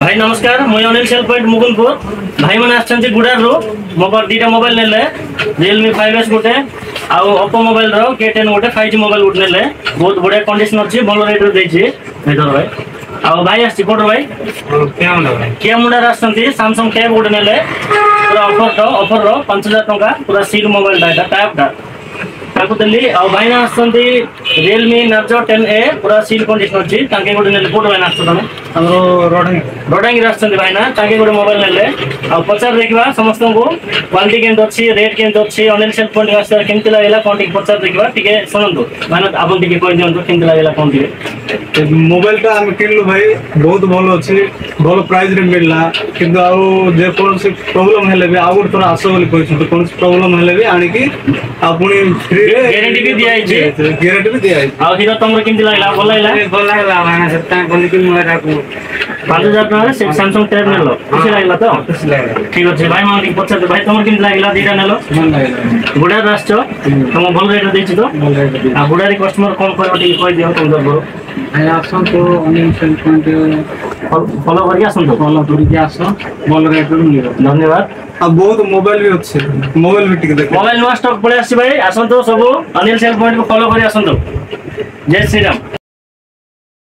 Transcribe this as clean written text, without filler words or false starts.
भाई नमस्कार मुझे अनिल सेल पॉइंट मुकुंदपुर भाई मैंने आछंती गुडार रो मोबाइल दीटा मोबाइल नेले Realme 5S गोटे आ Oppo मोबाइल रो K10 गोटे 5G मोबाइल गोटे नेले बहुत बढ़िया कंडीशन अछि भलो रेट रे देछि नेदर भाई आ भाई आछि कोड भाई के मुंडा आछंती Samsung टैब गोटे नेले पूरा ऑफर रो 5000 टका पूरा सील मोबाइल डाटा टैब दा ताको देली आ भाई ना आछंती Realme Narzo 10A पूरा सील कंडीशन अछि ताके गोटे नेले कोड भाई ना आछतो तमे हमरो रोडांग रास्ते भाई ना ताके गोटे मोबाइल नेले आ पचार देखबा समस्त को क्वालिटी केंत अछि रेट केंत अछि अनिल सेल पॉइंट आस्तर केंत लागला कोन टिक पचार देखबा टिके सुनंदो माने आपन टिके कोइ दियंतो केंत लागला कोन टिके मोबाइल का हम किनलो भाई बहुत भलो अछि भलो प्राइस रे मिलला किंतु आ जे कोन से प्रॉब्लम हेले भी आउर तोरा आसो बोली कहै तो कोन से प्रॉब्लम हेले भी आनी कि आपुनी फ्री गारंटी भी दिया छै गारंटी भी दिया आ हिरो तमरो केंत लागला भल लागला माने सत्ता बोली कि मोरा को 5000 टका से Samsung टैब नेलो खुशी लागला तो खुशी लागला ठीक अछि भाई माने पचार भाई तमर केंत लागला दीटा नेलो मन लागला गुडा रास्तो तम भल रेट देछि तो आ गुडारी कस्टमर कोन कोइ दियो कोन दबो भाई आसन तो अनिल सेल पॉइंट फॉलो करिया आसन तो फॉलो करिया आसन भल रेट रे मिलियो धन्यवाद आ बहुत मोबाइल भी अच्छे मोबाइल भी टिक देख मोबाइल नुआ स्टॉक पळे आसी भाई आसन तो सब अनिल सेल पॉइंट को फॉलो करी आसन तो जय श्री राम।